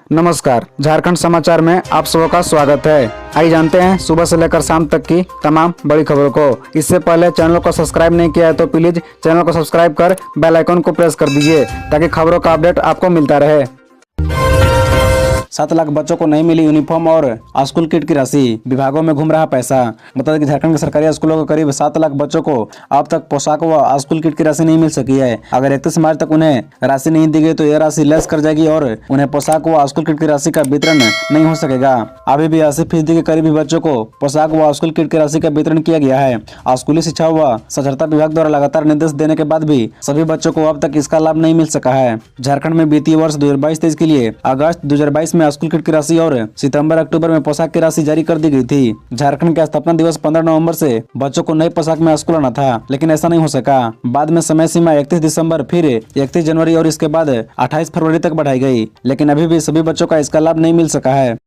नमस्कार, झारखंड समाचार में आप सबका स्वागत है। आइए जानते हैं सुबह से लेकर शाम तक की तमाम बड़ी खबरों को। इससे पहले चैनल को सब्सक्राइब नहीं किया है तो प्लीज चैनल को सब्सक्राइब कर बेल आइकन को प्रेस कर दीजिए ताकि खबरों का अपडेट आपको मिलता रहे। 7 लाख बच्चों को नहीं मिली यूनिफॉर्म और स्कूल किट की राशि, विभागों में घूम रहा पैसा। बता दें कि झारखंड के सरकारी स्कूलों के करीब 7 लाख बच्चों को अब तक पोशाक व स्कूल किट की राशि नहीं मिल सकी है। अगर 31 मार्च तक उन्हें राशि नहीं दी गई तो यह राशि लेस कर जाएगी और उन्हें पोशाक व स्कूल किट की राशि का वितरण नहीं हो सकेगा। अभी भी 80% के करीब बच्चों को पोशाक व स्कूल किट की राशि का वितरण किया गया है। स्कूली शिक्षा व साक्षरता विभाग द्वारा लगातार निर्देश देने के बाद भी सभी बच्चों को अब तक इसका लाभ नहीं मिल सका है। झारखंड में वित्तीय वर्ष 2022-23 के लिए अगस्त 2022 में स्कूल किट की राशि और सितंबर-अक्टूबर में पोशाक की राशि जारी कर दी गई थी। झारखंड का स्थापना दिवस 15 नवंबर से बच्चों को नई पोशाक में स्कूल आना था, लेकिन ऐसा नहीं हो सका। बाद में समय सीमा 31 दिसंबर, फिर 31 जनवरी और इसके बाद 28 फरवरी तक बढ़ाई गई, लेकिन अभी भी सभी बच्चों का इसका लाभ नहीं मिल सका है।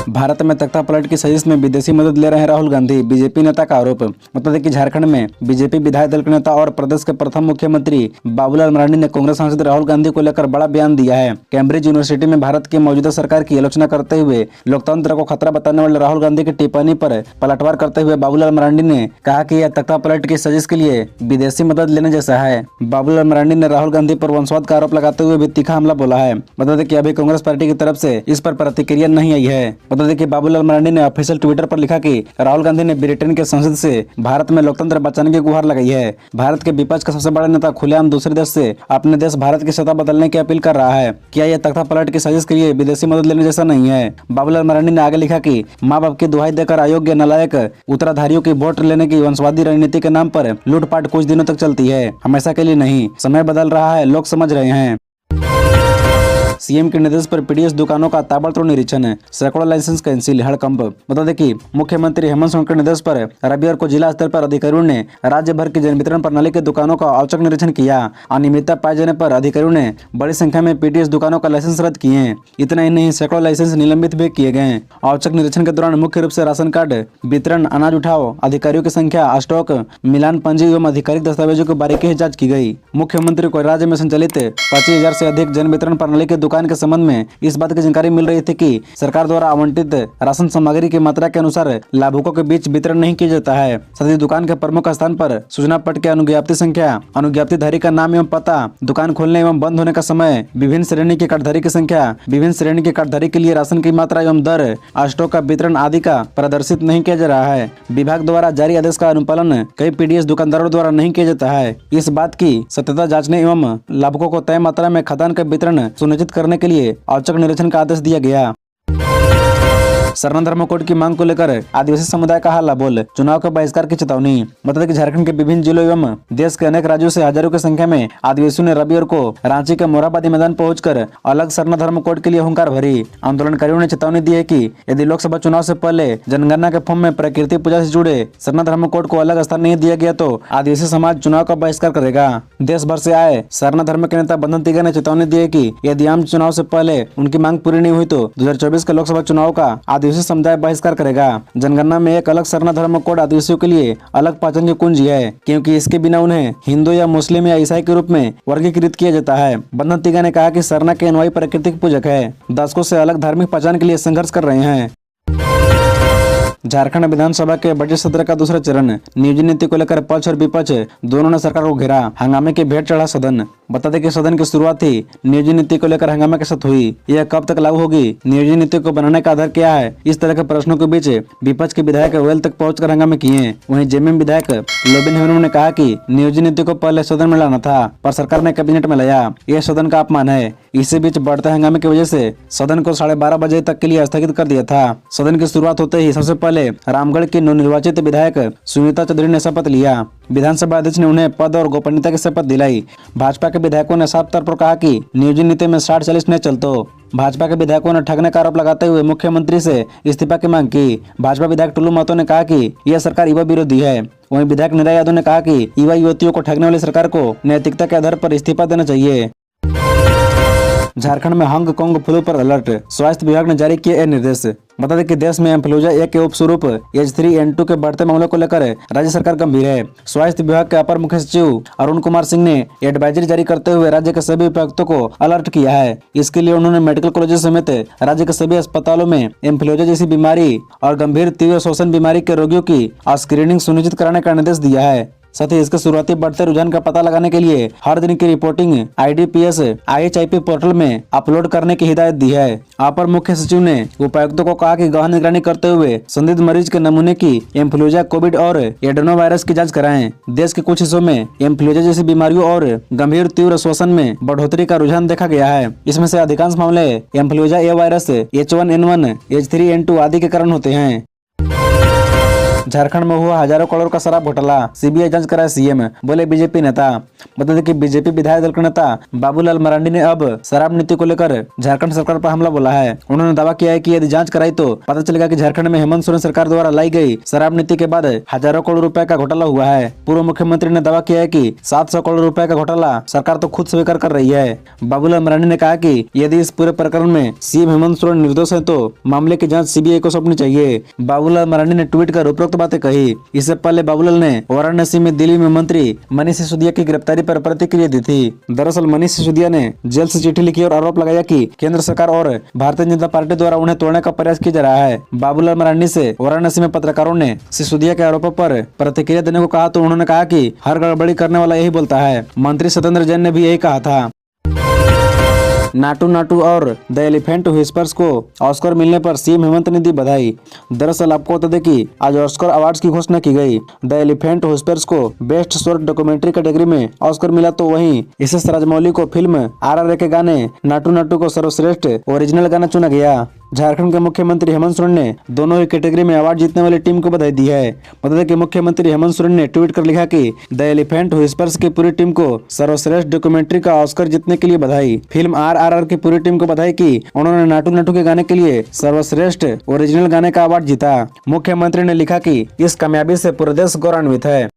भारत में तख्ता पलट की साजिश में विदेशी मदद ले रहे हैं राहुल गांधी, बीजेपी नेता का आरोप। बता दें कि झारखंड में बीजेपी विधायक दल के नेता और प्रदेश के प्रथम मुख्यमंत्री बाबूलाल मरांडी ने कांग्रेस सांसद राहुल गांधी को लेकर बड़ा बयान दिया है। कैम्ब्रिज यूनिवर्सिटी में भारत की मौजूदा सरकार की आलोचना करते हुए लोकतंत्र को खतरा बताने वाले राहुल गांधी की टिप्पणी पर पलटवार करते हुए बाबूलाल मरांडी ने कहा कि यह तख्ता पलट की साजिश के लिए विदेशी मदद लेने जैसा है। बाबूलाल मरांडी ने राहुल गांधी पर वंशवाद का आरोप लगाते हुए भी तीखा हमला बोला है। बता दें कि अभी कांग्रेस पार्टी की तरफ से इस पर प्रतिक्रिया नहीं आई है। बता दें कि बाबूलाल मरांडी ने ऑफिशियल ट्विटर पर लिखा कि राहुल गांधी ने ब्रिटेन के संसद से भारत में लोकतंत्र बचाने की गुहार लगाई है। भारत के विपक्ष का सबसे बड़ा नेता खुलेआम दूसरे देश से अपने देश भारत की सत्ता बदलने की अपील कर रहा है। क्या यह तख्ता पलट की साजिश के लिए विदेशी मदद लेने जैसा नहीं है? बाबूलाल मरांडी ने आगे लिखा कि माँ बाप की दुहाई देकर अयोग्य नालायक उत्तराधारियों की वोट लेने की वंशवादी रणनीति के नाम पर लूटपाट कुछ दिनों तक चलती है, हमेशा के लिए नहीं। समय बदल रहा है, लोग समझ रहे हैं। सीएम के निर्देश पर पीडीएस दुकानों का ताबड़तोड़ निरीक्षण, सैकड़ों लाइसेंस कैंसिल, हड़कंप। बता दें कि मुख्यमंत्री हेमंत सोरेन के निर्देश पर रविवार को जिला स्तर पर अधिकारियों ने राज्य भर की जन वितरण प्रणाली की दुकानों का औचक निरीक्षण किया। अनियमितता पाए जाने पर अधिकारियों ने बड़ी संख्या में पीडीएस दुकानों का लाइसेंस रद्द किए। इतना ही नहीं, सैकड़ों लाइसेंस निलंबित भी किए गए। औचक निरीक्षण के दौरान मुख्य रूप से राशन कार्ड वितरण, अनाज उठाव, अधिकारियों की संख्या, स्टॉक मिलान, पंजी एवं आधिकारिक दस्तावेजों की बारीकी से जांच की गई। मुख्यमंत्री को राज्य में संचालित 25,000 से अधिक जन वितरण प्रणाली की दुकान के संबंध में इस बात की जानकारी मिल रही थी कि सरकार द्वारा आवंटित राशन सामग्री की मात्रा के अनुसार लाभुकों के बीच वितरण नहीं किया जाता है। साथ ही दुकान के प्रमुख स्थान पर सूचना पट के अनुज्ञप्ति संख्या, अनुज्ञप्तिधारी का नाम एवं पता, दुकान खोलने एवं बंद होने का समय, विभिन्न श्रेणी के कार्डधारी की संख्या, विभिन्न श्रेणी के कार्डधारी के लिए राशन की मात्रा एवं दर, स्टॉक का वितरण आदि का प्रदर्शित नहीं किया जा रहा है। विभाग द्वारा जारी आदेश का अनुपालन कई पीडीएस दुकानदारों द्वारा नहीं किया जाता है। इस बात की सत्यता जांचने एवं लाभुकों को तय मात्रा में खाद्यान्न का वितरण सुनिश्चित करने के लिए औचक निरीक्षण का आदेश दिया गया। सरना धर्म कोड की मांग को लेकर आदिवासी समुदाय का हल्ला बोल, चुनाव के बहिष्कार की चेतावनी। बता दें कि झारखंड के विभिन्न जिलों एवं देश के अनेक राज्यों से हजारों की संख्या में आदिवासियों ने रविवार को रांची के मोरहाबादी मैदान पहुंचकर अलग सरना धर्म कोड के लिए हुंकार भरी। आंदोलनकारियों ने चेतावनी दी है कि यदि लोकसभा चुनाव से पहले जनगणना के फॉर्म में प्रकृति पूजा से जुड़े सरना धर्म कोड को अलग स्थान नहीं दिया गया तो आदिवासी समाज चुनाव का बहिष्कार करेगा। देश भर से आए सरना धर्म के नेता बंधन तिगा ने चेतावनी दी है कि यदि आम चुनाव से पहले उनकी मांग पूरी नहीं हुई तो 2024 के लोकसभा चुनाव का आदिवासी समुदाय बहिष्कार करेगा। जनगणना में एक अलग सरना धर्म कोड आदिवासियों के लिए अलग पहचान की कुंजी है, क्योंकि इसके बिना उन्हें हिंदू या मुस्लिम या ईसाई के रूप में वर्गीकृत किया जाता है। बंधन तिगा ने कहा कि सरना के अनुयायी प्राकृतिक पूजक है, दशकों से अलग धार्मिक पहचान के लिए संघर्ष कर रहे हैं। झारखंड विधानसभा के बजट सत्र का दूसरा चरण, नियोजन नीति को लेकर पक्ष और विपक्ष दोनों ने सरकार को घेरा, हंगामे की भेंट चढ़ा सदन। बता दें कि सदन की शुरुआत ही नियोजन नीति को लेकर हंगामे के साथ हुई। यह कब तक लागू होगी, नियोजन नीति को बनाने का आधार क्या है, इस तरह के प्रश्नों के बीच विपक्ष के विधायक वेल तक पहुंचकर हंगामे किए। वहीं जेएमएम विधायक लोबिन हेम्ब्रम ने कहा कि नियोजन नीति को पहले सदन में लाना था, पर सरकार ने कैबिनेट में लाया, यह सदन का अपमान है। इसी बीच बढ़ते हंगामे की वजह से सदन को 12:30 बजे तक के लिए स्थगित कर दिया था। सदन की शुरुआत होते ही सबसे पहले रामगढ़ की नवनिर्वाचित विधायक सुनीता चौधरी ने शपथ लिया। विधानसभा अध्यक्ष ने उन्हें पद और गोपनीयता की शपथ दिलाई। भाजपा के विधायकों ने साफ तौर पर कहा कि नियोजन नीति में 60-40 ने चलतो। भाजपा के विधायकों ने ठगने का आरोप लगाते हुए मुख्यमंत्री से इस्तीफा की मांग की। भाजपा विधायक टुल्लू महतो ने कहा कि यह सरकार युवा विरोधी है। वहीं विधायक निराय यादव ने कहा कि युवा युवतियों को ठगने वाली सरकार को नैतिकता के आधार पर इस्तीफा देना चाहिए। झारखंड में हांगकांग फ्लू पर अलर्ट, स्वास्थ्य विभाग ने जारी किए निर्देश। बता दें कि देश में इन्फ्लुएंजा ए के उपस्वरूप H3N2 के बढ़ते मामलों को लेकर राज्य सरकार गंभीर है। स्वास्थ्य विभाग के अपर मुख्य सचिव अरुण कुमार सिंह ने एडवाइजरी जारी करते हुए राज्य के सभी उपायुक्तों को अलर्ट किया है। इसके लिए उन्होंने मेडिकल कॉलेजों समेत राज्य के सभी अस्पतालों में इन्फ्लुएंजा जैसी बीमारी और गंभीर तीव्र श्वसन बीमारी के रोगियों की स्क्रीनिंग सुनिश्चित कराने का निर्देश दिया है। साथ ही इसके शुरुआती बढ़ते रुझान का पता लगाने के लिए हर दिन की रिपोर्टिंग IDPS IHIP पोर्टल में अपलोड करने की हिदायत दी है। अपर मुख्य सचिव ने उपायुक्तों को कहा कि गहन निगरानी करते हुए संदिग्ध मरीज के नमूने की इन्फ्लुएंजा, कोविड और एडेनो वायरस की जांच कराएं। देश के कुछ हिस्सों में इन्फ्लुएंजा जैसी बीमारियों और गंभीर तीव्र श्वसन में बढ़ोतरी का रुझान देखा गया है। इसमें से अधिकांश मामले इन्फ्लुएंजा ए वायरस H1N1 H3N2 आदि के कारण होते हैं। झारखंड में हुआ हजारों करोड़ का शराब घोटाला, CBI जांच कराए CM, बोले बीजेपी नेता। बता दें कि बीजेपी विधायक दल के नेता बाबूलाल मरांडी ने अब शराब नीति को लेकर झारखंड सरकार पर हमला बोला है। उन्होंने दावा किया है कि यदि जांच कराई तो पता चलेगा कि झारखंड में हेमंत सोरेन सरकार द्वारा लाई गई शराब नीति के बाद हजारों करोड़ रुपए का घोटाला हुआ है। पूर्व मुख्यमंत्री ने दावा किया है कि 700 करोड़ रुपए का घोटाला सरकार तो खुद स्वीकार कर रही है। बाबूलाल मरांडी ने कहा कि यदि इस पूरे प्रकरण में CM हेमंत सोरेन निर्दोष है तो मामले की जाँच CBI को सौंपनी चाहिए। बाबूलाल मरांडी ने ट्वीट कर उपरोक्त बातें कही। इससे पहले बाबूलाल ने वाराणसी में दिल्ली में मंत्री मनीष सिसोदिया की गिरफ्तारी पर प्रतिक्रिया दी थी। दरअसल मनीष सिसोदिया ने जेल से चिट्ठी लिखी और आरोप लगाया कि केंद्र सरकार और भारतीय जनता पार्टी द्वारा उन्हें तोड़ने का प्रयास किया जा रहा है। बाबूलाल मरांडी से वाराणसी में पत्रकारों ने सिसोदिया के आरोपों पर प्रतिक्रिया देने को कहा तो उन्होंने कहा कि हर गड़बड़ी करने वाला यही बोलता है। मंत्री सत्येंद्र जैन ने भी यही कहा था। नाटू नाटू और द एलिफेंट व्हिस्पर्स को ऑस्कर मिलने पर CM हेमंत ने दी बधाई। दरअसल आपको बता दें कि आज ऑस्कर अवार्ड्स की घोषणा की गई। द एलिफेंट व्हिस्पर्स को बेस्ट शॉर्ट डॉक्यूमेंट्री कैटेगरी में ऑस्कर मिला तो वहीं SS राजमौली को फिल्म RRR के गाने नाटू नाटू को सर्वश्रेष्ठ ओरिजिनल गाना चुना गया। झारखंड के मुख्यमंत्री हेमंत सोरेन ने दोनों ही कैटेगरी में अवार्ड जीतने वाली टीम को बधाई दी है। बता दें कि मुख्यमंत्री हेमंत सोरेन ने ट्वीट कर लिखा कि द एलिफेंट व्हिस्पर्स की पूरी टीम को सर्वश्रेष्ठ डॉक्यूमेंट्री का ऑस्कर जीतने के लिए बधाई। फिल्म RRR की पूरी टीम को बधाई कि उन्होंने नाटू नाटू के गाने के लिए सर्वश्रेष्ठ ओरिजिनल गाने का अवार्ड जीता। मुख्यमंत्री ने लिखा कि इस कामयाबी से पूरा देश गौरवान्वित है।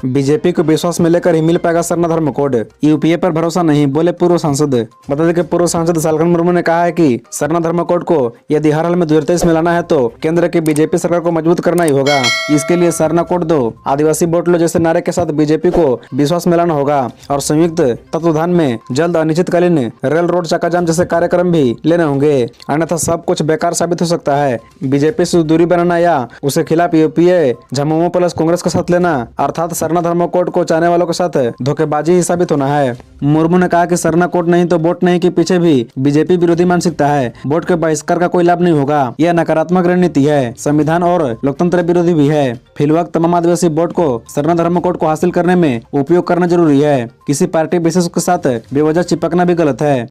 बीजेपी को विश्वास में लेकर ही मिल पाएगा सरना धर्म कोड, UPA पर भरोसा नहीं, बोले पूर्व सांसद। बता दें कि पूर्व सांसद सालखन मुर्मू ने कहा है कि सरना धर्म कोड को यदि हर हाल में 2023 में लाना है तो केंद्र की बीजेपी सरकार को मजबूत करना ही होगा। इसके लिए सरना कोड दो, आदिवासी वोट लो जैसे नारे के साथ बीजेपी को विश्वास में लाना होगा और संयुक्त तत्वाधान में जल्द अनिश्चितकालीन रेल रोड चक्का जाम जैसे कार्यक्रम भी लेने होंगे, अन्यथा सब कुछ बेकार साबित हो सकता है। बीजेपी से दूरी बनाना या उसके खिलाफ UPA झामुमो प्लस कांग्रेस का साथ लेना अर्थात सरना धर्म कोड को चाहने वालों के साथ धोखेबाजी ही साबित होना है। मुर्मू ने कहा कि सरना कोड नहीं तो वोट नहीं के पीछे भी बीजेपी विरोधी मानसिकता है। वोट के बहिष्कार का कोई लाभ नहीं होगा, यह नकारात्मक रणनीति है, संविधान और लोकतंत्र विरोधी भी है। फिलहाल तमाम आदिवासी वोट को सरना धर्म कोड को हासिल करने में उपयोग करना जरूरी है। किसी पार्टी विशेष के साथ बेवजह चिपकना भी गलत है।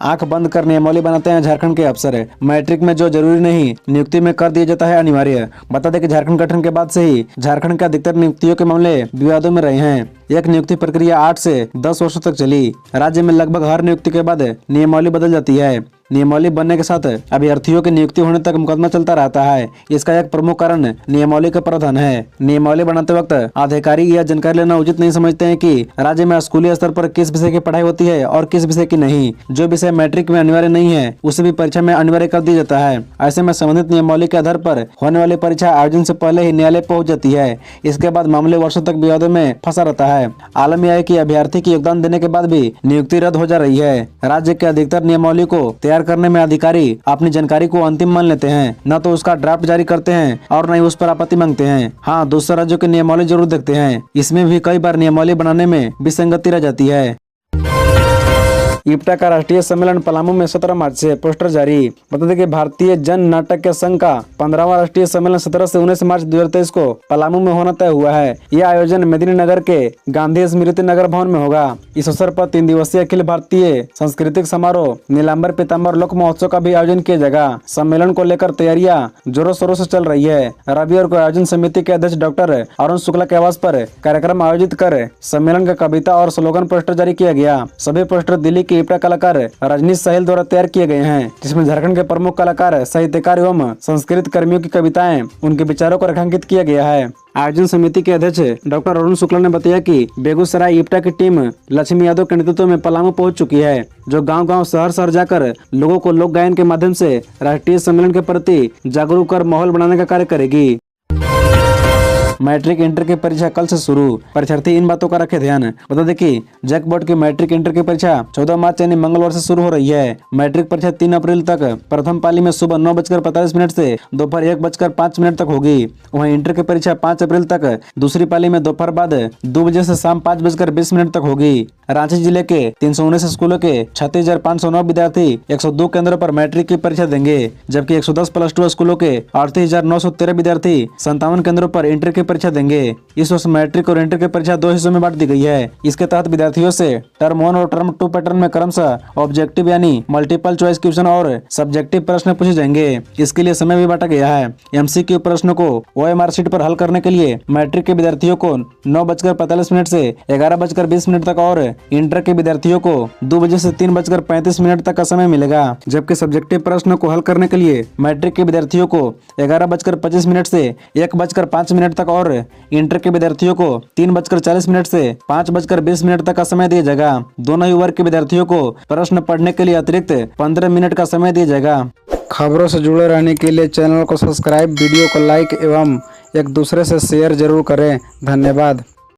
आंख बंद कर नियमावली बनाते हैं झारखंड के अफसर। मैट्रिक में जो जरूरी नहीं नियुक्ति में कर दिया जाता है अनिवार्य। बता दें कि झारखंड गठन के बाद से ही झारखंड के अधिकतर नियुक्तियों के मामले विवादों में रहे हैं। एक नियुक्ति प्रक्रिया 8 से 10 वर्षों तक चली। राज्य में लगभग हर नियुक्ति के बाद नियमावली बदल जाती है। नियमावली बनने के साथ अभ्यर्थियों की नियुक्ति होने तक मुकदमा चलता रहता है। इसका एक प्रमुख कारण नियमावली का प्रावधान है। नियमावली बनाते वक्त अधिकारी यह जानकारी लेना उचित नहीं समझते हैं कि राज्य में स्कूली स्तर पर किस विषय की पढ़ाई होती है और किस विषय की नहीं। जो विषय मैट्रिक में अनिवार्य नहीं है उसे भी परीक्षा में अनिवार्य कर दिया जाता है। ऐसे में संबंधित नियमावली के आधार पर होने वाली परीक्षा आयोजन से पहले ही न्यायालय पहुंच जाती है। इसके बाद मामले वर्षों तक विवादों में फंसा रहता है। आलम यह है कि अभ्यर्थी की योगदान देने के बाद भी नियुक्ति रद्द हो जा रही है। राज्य के अधिकतर नियमावली को तैयार करने में अधिकारी अपनी जानकारी को अंतिम मान लेते हैं, न तो उसका ड्राफ्ट जारी करते हैं और न ही उस पर आपत्ति मांगते हैं। हाँ, दूसरे राज्यों की नियमावली जरूर देखते हैं। इसमें भी कई बार नियमावली बनाने में विसंगति रह जाती है। इप्टा का राष्ट्रीय सम्मेलन पलामू में 17 मार्च से, पोस्टर जारी। बता दें कि भारतीय जन नाट्य संघ का 15वां राष्ट्रीय सम्मेलन 17 से 19 मार्च 2023 को पलामू में होना तय हुआ है। यह आयोजन मेदिनीनगर के गांधी स्मृति नगर भवन में होगा। इस अवसर पर 3 दिवसीय अखिल भारतीय सांस्कृतिक समारोह नीलांबर पीताम्बर लोक महोत्सव का भी आयोजन किया जाएगा। सम्मेलन को लेकर तैयारियां जोरों शोरों से चल रही है। रविवार को आयोजन समिति के अध्यक्ष डॉक्टर अरुण शुक्ला के आवास पर कार्यक्रम आयोजित कर सम्मेलन का कविता और स्लोगन पोस्टर जारी किया गया। सभी पोस्टर दिल्ली के इप्टा कलाकार रजनीश साहिल द्वारा तैयार किए गए हैं, जिसमें झारखंड के प्रमुख कलाकार, साहित्यकार एवं संस्कृत कर्मियों की कविताएं, उनके विचारों को रेखांकित किया गया है। आयोजन समिति के अध्यक्ष डॉक्टर अरुण शुक्ला ने बताया कि बेगूसराय इप्टा की टीम लक्ष्मी यादव के नेतृत्व में पलामू पहुंच चुकी है, जो गांव-गांव शहर-शहर जाकर लोगों को लोक गायन के माध्यम से राष्ट्रीय सम्मेलन के प्रति जागरूक कर माहौल बनाने का कार्य करेगी। मैट्रिक इंटर की परीक्षा कल से शुरू, परीक्षार्थी इन बातों का रखे ध्यान। बता दें कि जैक बोर्ड की मैट्रिक इंटर की परीक्षा 14 मार्च यानी मंगलवार से शुरू हो रही है। मैट्रिक परीक्षा 3 अप्रैल तक प्रथम पाली में सुबह 9:45 से दोपहर 1:05 तक होगी। वहीं इंटर की परीक्षा 5 अप्रैल तक दूसरी पाली में दोपहर बाद 2 बजे से शाम 5:20 तक होगी। रांची जिले के 319 स्कूलों के 36,509 विद्यार्थी 102 केंद्रों पर मैट्रिक की परीक्षा देंगे, जबकि 110 +2 स्कूलों के 38,913 विद्यार्थी 57 केंद्रों पर इंटर की परीक्षा देंगे। इस वर्ष मैट्रिक और इंटर की परीक्षा 2 हिस्सों में बांट दी गई है। इसके तहत विद्यार्थियों से टर्म 1 और टर्म 2 पैटर्न में क्रमशः ऑब्जेक्टिव यानी मल्टीपल चॉइस क्वेश्चन और सब्जेक्टिव प्रश्न पूछे जाएंगे। इसके लिए समय भी बांटा गया है। MCQ प्रश्नों को OMR शीट पर हल करने के लिए मैट्रिक के विद्यार्थियों को 9:45 से 11:20 तक और इंटर के विद्यार्थियों को 2 बजे से 3:35 तक का समय मिलेगा, जबकि सब्जेक्टिव प्रश्न को हल करने के लिए मैट्रिक के विद्यार्थियों को 11:25 से 1:05 तक और इंटर के विद्यार्थियों को 3:40 से 5:20 तक का समय दिया जाएगा। दोनों ही वर्ग के विद्यार्थियों को प्रश्न पढ़ने के लिए अतिरिक्त 15 मिनट का समय दिया जाएगा। खबरों से जुड़े रहने के लिए चैनल को सब्सक्राइब, वीडियो को लाइक एवं एक दूसरे से शेयर जरूर करें। धन्यवाद।